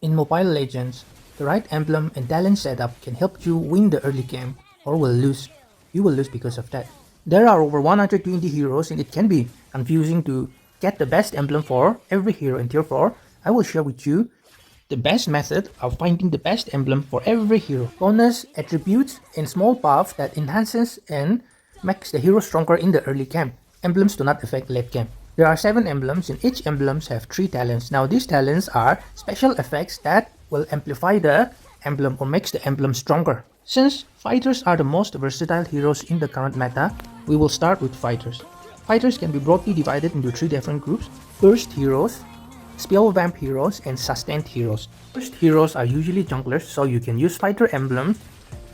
In Mobile Legends, the right emblem and talent setup can help you win the early game or will lose. You will lose because of that. There are over 120 heroes and it can be confusing to get the best emblem for every hero, and therefore I will share with you the best method of finding the best emblem for every hero. Bonus, attributes, and small buff that enhances and makes the hero stronger in the early game. Emblems do not affect late game. There are 7 emblems and each emblems have 3 talents. Now these talents are special effects that will amplify the emblem or makes the emblem stronger. Since fighters are the most versatile heroes in the current meta, we will start with fighters. Fighters can be broadly divided into 3 different groups: burst heroes, spell vamp heroes, and sustained heroes. Burst heroes are usually junglers, so you can use fighter emblems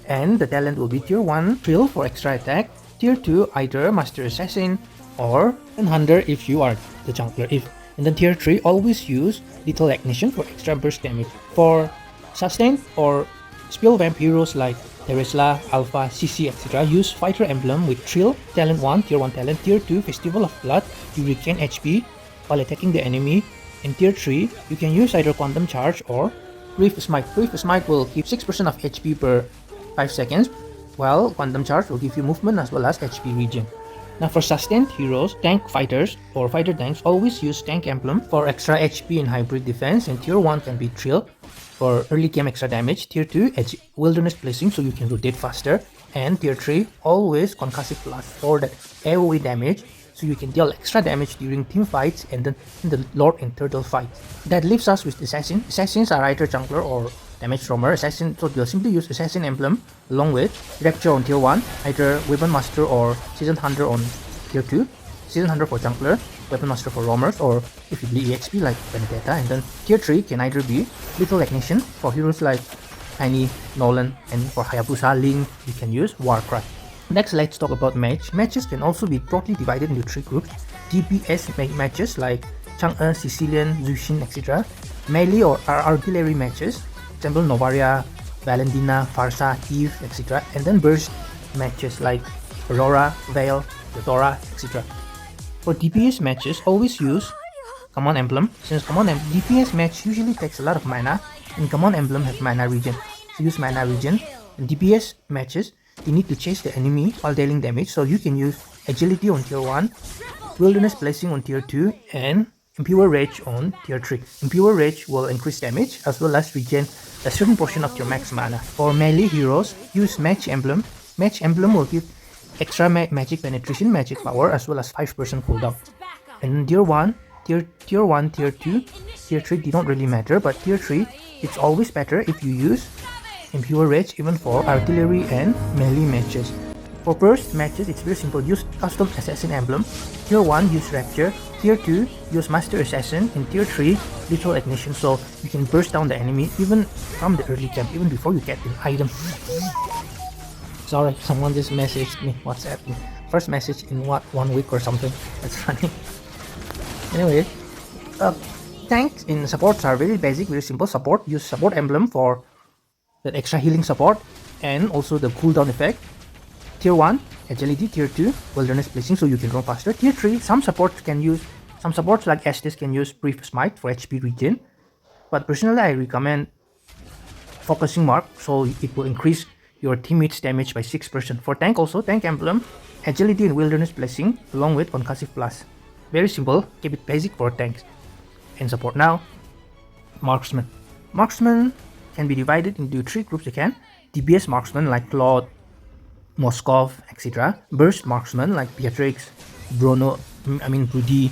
and the talent will be tier 1 Trill for extra attack, tier 2 either Master Assassin or Hunter if you are the jungler. And then tier 3 always use Lethal Ignition for extra burst damage. For sustained or spell vamp heroes like Teresla, Alpha, CC, etc. use fighter emblem with Trill, talent 1, tier 1 talent, tier 2 Festival of Blood, you regain HP while attacking the enemy. In tier 3, you can use either Quantum Charge or Brief Smite. Brief Smite will give 6% of HP per 5 seconds, while Quantum Charge will give you movement as well as HP regen. Now for sustained heroes, tank fighters or fighter tanks always use tank emblem for extra HP and hybrid defense, and tier 1 can be Trill for early game extra damage, tier 2 Wilderness Blessing so you can rotate faster, and tier 3 always Concussive Blast for that AoE damage so you can deal extra damage during team fights and then in the Lord and Turtle fight. That leaves us with Assassin. Assassins are either jungler or damage roamer. Assassin, so you'll simply use Assassin emblem along with Rapture on tier 1, either Weapon Master or Season Hunter on tier 2, Season Hunter for jungler, Weapon Master for roamers, or if you bleed EXP like Benedetta. And then tier 3 can either be Lethal Ignition for heroes like Tiny, Nolan, and for Hayabusa, Ling, you can use Warcry. Next, let's talk about mage. Mages can also be broadly divided into 3 groups: DPS mages like Chang'e, Sicilian, Zushin, etc. Melee or artillery mages, example Novaria, Valentina, Farsa, Eve, etc. And then burst matches like Aurora, Veil, Eudora, etc. For DPS matches, always use Command Emblem, since DPS match usually takes a lot of mana, and Command Emblem have mana regen. So use mana regen. In DPS matches, you need to chase the enemy while dealing damage, so you can use Agility on tier 1, Wilderness Blessing on tier 2, and Impure Rage on tier 3. Impure Rage will increase damage as well as regen a certain portion of your max mana. For melee heroes, use Mage Emblem. Mage Emblem will give extra magic penetration, magic power, as well as 5% cooldown. And tier 1, tier 2, tier 3 do not really matter, but tier 3, it's always better if you use Impure Rage even for artillery and melee matches. For burst matches, it's very simple. Use custom assassin emblem. Tier 1 use Rapture, tier 2 use Master Assassin, and tier 3 Lethal Ignition, so you can burst down the enemy even from the early camp, even before you get an item. Sorry, someone just messaged me. WhatsApp me. First message in 1 week or something. That's funny. Anyway, tanks in supports are very basic, very simple. Support, use support emblem for that extra healing support and also the cooldown effect. Tier 1 Agility, tier 2 Wilderness Blessing so you can run faster. Tier 3 some supports like Estes can use Brief Smite for HP regen, but personally I recommend Focusing Mark so it will increase your teammates damage by 6%. For tank also, tank emblem, Agility and Wilderness Blessing along with Concussive Blast. Very simple, keep it basic for tanks. And support now, Marksman. Marksman can be divided into 3 groups again: DPS marksman like Claude, Moskov, etc. Burst marksman like Beatrix, Brody,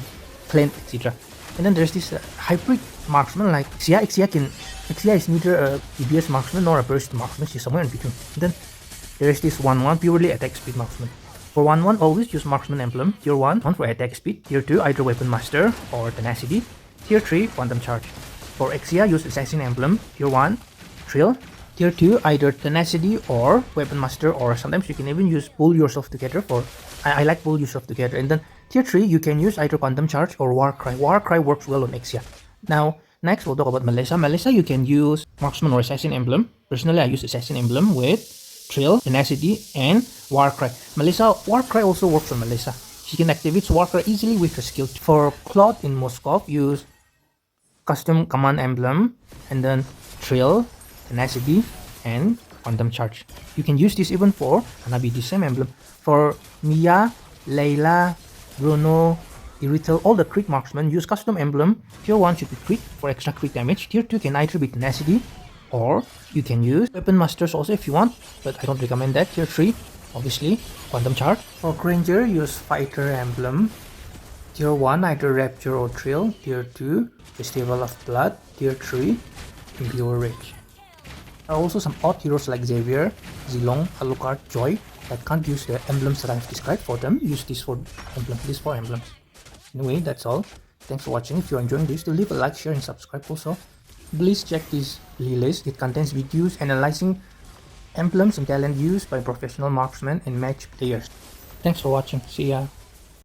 Clint, etc. And then there's this hybrid marksman like Xia. Xia is neither a DPS marksman nor a burst marksman, she's somewhere in between. And then there's this 1-1 purely attack speed marksman. For 1-1, always use marksman emblem. Tier 1 for attack speed, tier 2 either Weapon Master or Tenacity, tier 3 Quantum Charge. For Xia, use Assassin emblem, tier 1 Trill, tier 2 either Tenacity or Weapon Master, or sometimes you can even use Pull Yourself Together for I like Pull Yourself Together. And then tier 3 you can use either Quantum Charge or Warcry. Warcry works well on Xia. Now next we'll talk about Melissa. Melissa you can use Marksman or Assassin emblem. Personally I use Assassin emblem with Trill, Tenacity, and Warcry. Warcry also works on Melissa. She can activate Warcry easily with her skill. For Claude in Moskov, use custom command emblem, and then thrill, tenacity, and quantum charge. You can use this even for Hanabi, the same emblem. For Mia, Layla, Bruno, Irithel, all the crit marksmen use custom emblem. Tier 1 should be crit for extra crit damage. Tier 2 can either be tenacity, or you can use weapon masters also if you want, but I don't recommend that. Tier 3, obviously, quantum charge. For Granger, use fighter emblem. Tier 1 either rapture or thrill. Tier 2, festival of blood. Tier 3, impure rage. There are also some odd heroes like Xavier, Zilong, Alucard, Joy that can't use the emblems that I've described for them. Use this for emblems. Anyway, that's all. Thanks for watching. If you're enjoying this, do leave a like, share, and subscribe also. Please check this playlist. It contains videos analyzing emblems and talent used by professional marksmen and mage players. Thanks for watching. See ya.